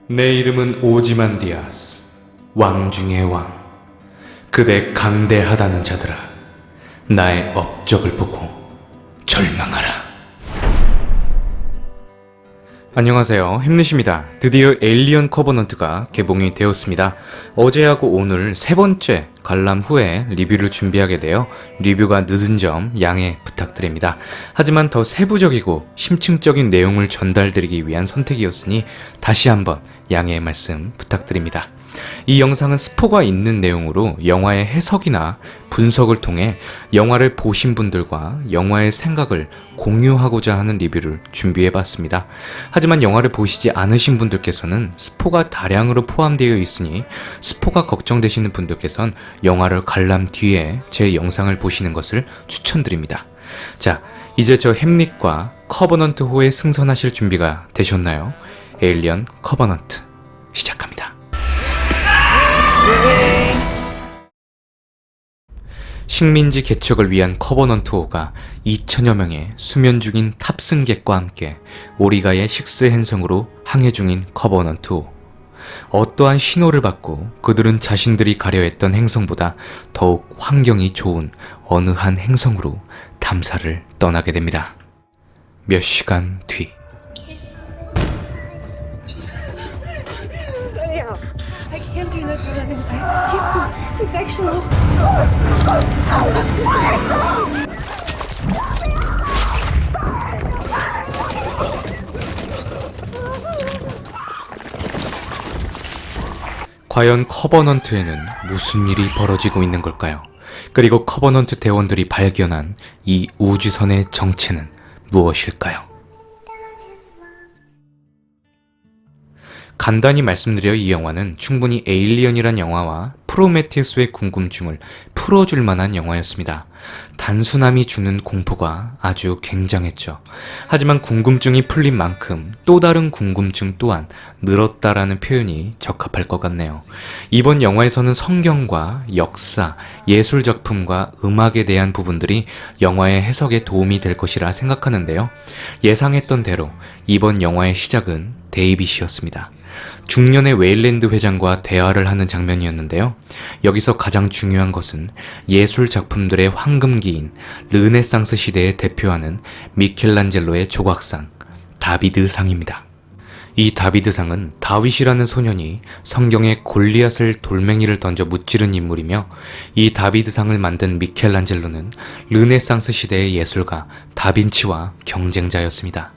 내 이름은 오지만디아스, 왕 중의 왕. 그대 강대하다는 자들아, 나의 업적을 보고 절망하라. 안녕하세요, 햄릿입니다. 드디어 에일리언 커버넌트가 개봉이 되었습니다. 어제하고 오늘 세 번째 관람 후에 리뷰를 준비하게 되어 리뷰가 늦은 점 양해 부탁드립니다. 하지만 더 세부적이고 심층적인 내용을 전달드리기 위한 선택이었으니 다시 한번 양해의 말씀 부탁드립니다. 이 영상은 스포가 있는 내용으로 영화의 해석이나 분석을 통해 영화를 보신 분들과 영화의 생각을 공유하고자 하는 리뷰를 준비해봤습니다. 하지만 영화를 보시지 않으신 분들께서는 스포가 다량으로 포함되어 있으니 스포가 걱정되시는 분들께서는 영화를 관람 뒤에 제 영상을 보시는 것을 추천드립니다. 자, 이제 저 햄릿과 커버넌트 호에 승선하실 준비가 되셨나요? 에일리언 커버넌트 시작합니다. 식민지 개척을 위한 커버넌트호가 2천여 명의 수면 중인 탑승객과 함께 오리가의 식스 행성으로 항해 중인 커버넌트호. 어떠한 신호를 받고 그들은 자신들이 가려 했던 행성보다 더욱 환경이 좋은 어느 한 행성으로 탐사를 떠나게 됩니다. 몇 시간 뒤. I can't do that for an infection. 과연 커버넌트에는 무슨 일이 벌어지고 있는 걸까요? 그리고 커버넌트 대원들이 발견한 이 우주선의 정체는 무엇일까요? 간단히 말씀드려 이 영화는 충분히 에일리언이란 영화와 프로메테우스의 궁금증을 풀어줄 만한 영화였습니다. 단순함이 주는 공포가 아주 굉장했죠. 하지만 궁금증이 풀린 만큼 또 다른 궁금증 또한 늘었다라는 표현이 적합할 것 같네요. 이번 영화에서는 성경과 역사, 예술작품과 음악에 대한 부분들이 영화의 해석에 도움이 될 것이라 생각하는데요. 예상했던 대로 이번 영화의 시작은 데이빗이었습니다. 중년의 웨일랜드 회장과 대화를 하는 장면이었는데요. 여기서 가장 중요한 것은 예술 작품들의 황금기인 르네상스 시대에 대표하는 미켈란젤로의 조각상, 다비드상입니다. 이 다비드상은 다윗이라는 소년이 성경에 골리앗을 돌멩이를 던져 무찌른 인물이며, 이 다비드상을 만든 미켈란젤로는 르네상스 시대의 예술가 다빈치와 경쟁자였습니다.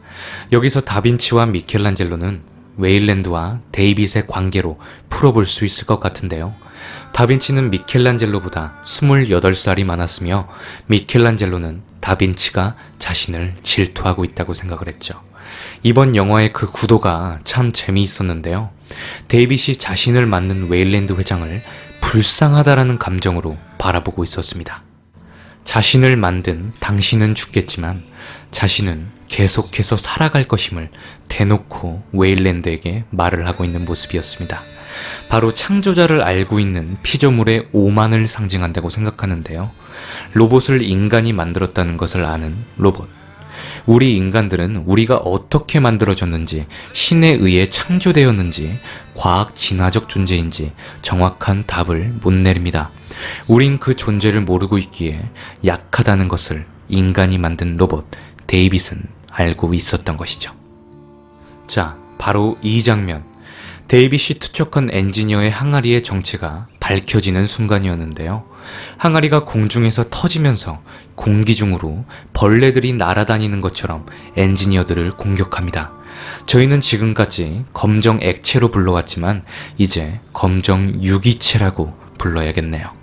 여기서 다빈치와 미켈란젤로는 웨일랜드와 데이빗의 관계로 풀어볼 수 있을 것 같은데요. 다빈치는 미켈란젤로보다 28살이 많았으며 미켈란젤로는 다빈치가 자신을 질투하고 있다고 생각을 했죠. 이번 영화의 그 구도가 참 재미있었는데요. 데이빗이 자신을 맞는 웨일랜드 회장을 불쌍하다라는 감정으로 바라보고 있었습니다. 자신을 만든 당신은 죽겠지만 자신은 계속해서 살아갈 것임을 대놓고 웨일랜드에게 말을 하고 있는 모습이었습니다. 바로 창조자를 알고 있는 피조물의 오만을 상징한다고 생각하는데요. 로봇을 인간이 만들었다는 것을 아는 로봇. 우리 인간들은 우리가 어떻게 만들어졌는지, 신에 의해 창조되었는지, 과학 진화적 존재인지 정확한 답을 못 내립니다. 우린 그 존재를 모르고 있기에 약하다는 것을 인간이 만든 로봇 데이빗은 알고 있었던 것이죠. 자, 바로 이 장면. 데이빗이 투척한 엔지니어의 항아리의 정체가 밝혀지는 순간이었는데요. 항아리가 공중에서 터지면서 공기 중으로 벌레들이 날아다니는 것처럼 엔지니어들을 공격합니다. 저희는 지금까지 검정 액체로 불러왔지만 이제 검정 유기체라고 불러야겠네요.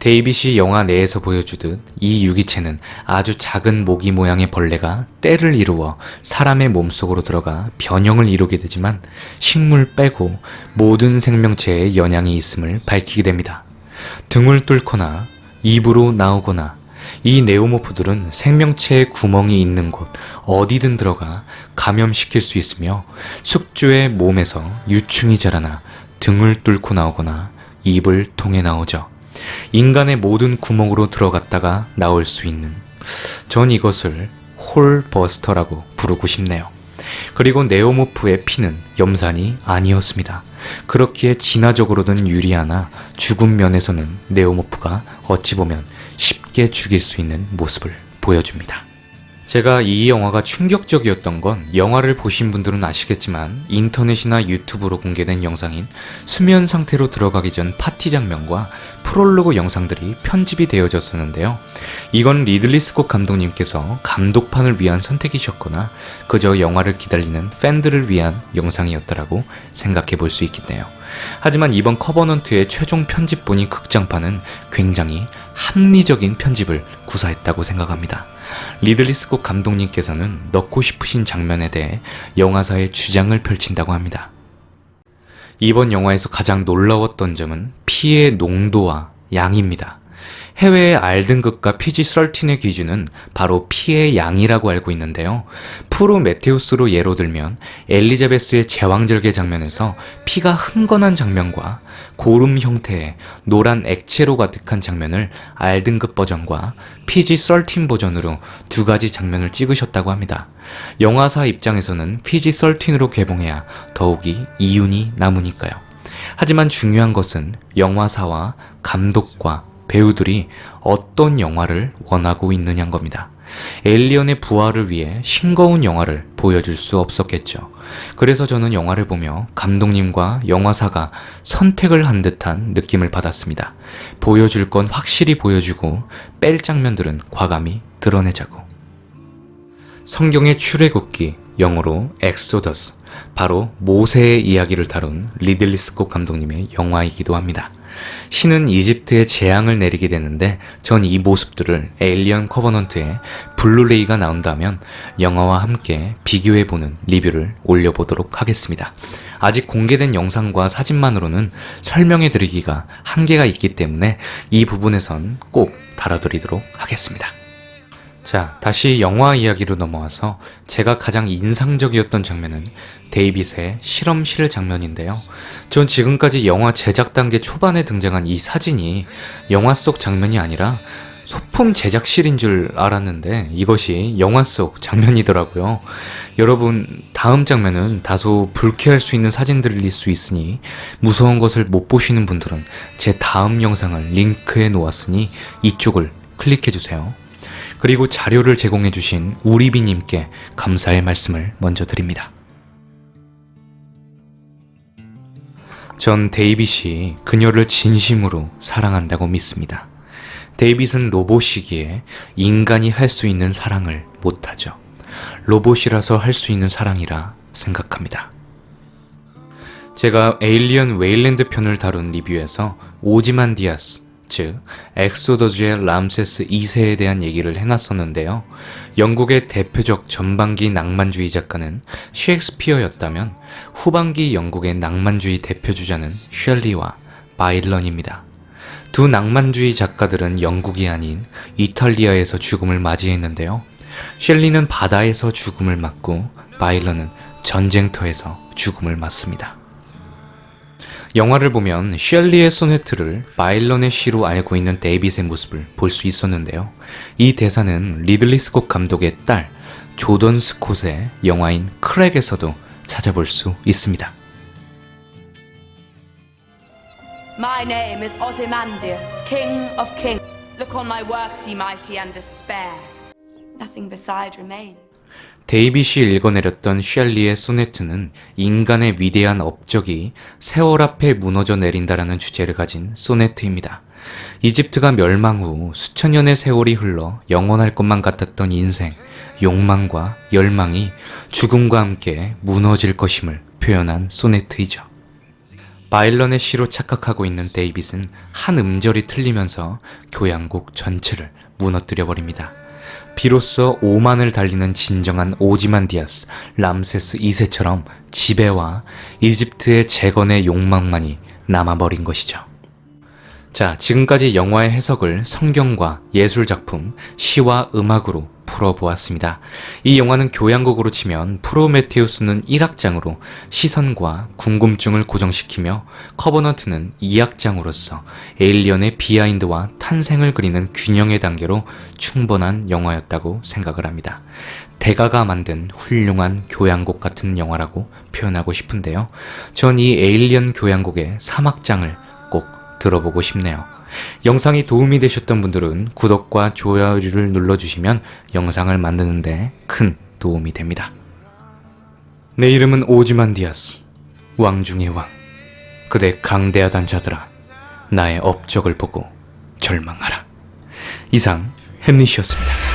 데이빗이 영화 내에서 보여주듯 이 유기체는 아주 작은 모기 모양의 벌레가 떼를 이루어 사람의 몸속으로 들어가 변형을 이루게 되지만 식물 빼고 모든 생명체에 영향이 있음을 밝히게 됩니다. 등을 뚫거나 입으로 나오거나 이 네오모프들은 생명체의 구멍이 있는 곳 어디든 들어가 감염시킬 수 있으며 숙주의 몸에서 유충이 자라나 등을 뚫고 나오거나 입을 통해 나오죠. 인간의 모든 구멍으로 들어갔다가 나올 수 있는, 전 이것을 홀버스터라고 부르고 싶네요. 그리고 네오모프의 피는 염산이 아니었습니다. 그렇기에 진화적으로는 유리하나 죽음 면에서는 네오모프가 어찌 보면 쉽게 죽일 수 있는 모습을 보여줍니다. 제가 이 영화가 충격적이었던 건 영화를 보신 분들은 아시겠지만 인터넷이나 유튜브로 공개된 영상인 수면 상태로 들어가기 전 파티 장면과 프롤로그 영상들이 편집이 되어졌었는데요. 이건 리들리 스콧 감독님께서 감독판을 위한 선택이셨거나 그저 영화를 기다리는 팬들을 위한 영상이었다라고 생각해 볼 수 있겠네요. 하지만 이번 커버넌트의 최종 편집본인 극장판은 굉장히 합리적인 편집을 구사했다고 생각합니다. 리들리 스콧 감독님께서는 넣고 싶으신 장면에 대해 영화사의 주장을 펼친다고 합니다. 이번 영화에서 가장 놀라웠던 점은 피의 농도와 양입니다. 해외의 R등급과 PG-13의 기준은 바로 피의 양이라고 알고 있는데요. 프로메테우스로 예로 들면 엘리자베스의 제왕절개 장면에서 피가 흥건한 장면과 고름 형태의 노란 액체로 가득한 장면을 R등급 버전과 PG-13 버전으로 두 가지 장면을 찍으셨다고 합니다. 영화사 입장에서는 PG-13으로 개봉해야 더욱이 이윤이 남으니까요. 하지만 중요한 것은 영화사와 감독과 배우들이 어떤 영화를 원하고 있느냐인 겁니다. 에일리언의 부활을 위해 싱거운 영화를 보여줄 수 없었겠죠. 그래서 저는 영화를 보며 감독님과 영화사가 선택을 한 듯한 느낌을 받았습니다. 보여줄 건 확실히 보여주고 뺄 장면들은 과감히 드러내자고. 성경의 출애굽기, 영어로 엑소더스, 바로 모세의 이야기를 다룬 리들리 스콧 감독님의 영화이기도 합니다. 신은 이집트에 재앙을 내리게 되는데 전 이 모습들을 에일리언 커버넌트에 블루레이가 나온다면 영화와 함께 비교해보는 리뷰를 올려보도록 하겠습니다. 아직 공개된 영상과 사진만으로는 설명해드리기가 한계가 있기 때문에 이 부분에선 꼭 달아드리도록 하겠습니다. 자, 다시 영화 이야기로 넘어와서 제가 가장 인상적이었던 장면은 데이빗의 실험실 장면인데요. 전 지금까지 영화 제작 단계 초반에 등장한 이 사진이 영화 속 장면이 아니라 소품 제작실인 줄 알았는데 이것이 영화 속 장면이더라고요. 여러분, 다음 장면은 다소 불쾌할 수 있는 사진들일 수 있으니 무서운 것을 못 보시는 분들은 제 다음 영상을 링크해 놓았으니 이쪽을 클릭해주세요. 그리고 자료를 제공해주신 우리비님께 감사의 말씀을 먼저 드립니다. 전 데이빗이 그녀를 진심으로 사랑한다고 믿습니다. 데이빗은 로봇이기에 인간이 할 수 있는 사랑을 못하죠. 로봇이라서 할 수 있는 사랑이라 생각합니다. 제가 에일리언 웨일랜드 편을 다룬 리뷰에서 오지만디아스, 즉 엑소더즈의 람세스 2세에 대한 얘기를 해놨었는데요. 영국의 대표적 전반기 낭만주의 작가는 셰익스피어였다면 후반기 영국의 낭만주의 대표주자는 셸리와 바일런입니다. 두 낭만주의 작가들은 영국이 아닌 이탈리아에서 죽음을 맞이했는데요. 셸리는 바다에서 죽음을 맞고 바일런은 전쟁터에서 죽음을 맞습니다. 영화를 보면 셸리의 소네트를 바일런의 시로 알고 있는 데이빗의 모습을 볼 수 있었는데요. 이 대사는 리들리 스콧 감독의 딸 조던 스콧의 영화인 크랙에서도 찾아볼 수 있습니다. My name is Ozymandias, King of Kings. Look on my works, ye mighty, and despair. Nothing beside remains. 데이빗이 읽어내렸던 셸리의 소네트는 인간의 위대한 업적이 세월 앞에 무너져 내린다라는 주제를 가진 소네트입니다. 이집트가 멸망 후 수천 년의 세월이 흘러 영원할 것만 같았던 인생, 욕망과 열망이 죽음과 함께 무너질 것임을 표현한 소네트이죠. 바일런의 시로 착각하고 있는 데이빗은 한 음절이 틀리면서 교향곡 전체를 무너뜨려 버립니다. 비로소 오만을 달리는 진정한 오지만디아스, 람세스 2세처럼 지배와 이집트의 재건의 욕망만이 남아버린 것이죠. 자, 지금까지 영화의 해석을 성경과 예술작품, 시와 음악으로 풀어보았습니다. 이 영화는 교양곡으로 치면 프로메테우스는 1악장으로 시선과 궁금증을 고정시키며 커버넌트는 2악장으로서 에일리언의 비하인드와 탄생을 그리는 균형의 단계로 충분한 영화였다고 생각을 합니다. 대가가 만든 훌륭한 교양곡 같은 영화라고 표현하고 싶은데요. 전 이 에일리언 교양곡의 3악장을 꼭 들어보고 싶네요. 영상이 도움이 되셨던 분들은 구독과 좋아요를 눌러주시면 영상을 만드는데 큰 도움이 됩니다. 내 이름은 오즈만디아스, 왕 중의 왕. 그대 강대하단 자들아, 나의 업적을 보고 절망하라. 이상 햄릿이었습니다.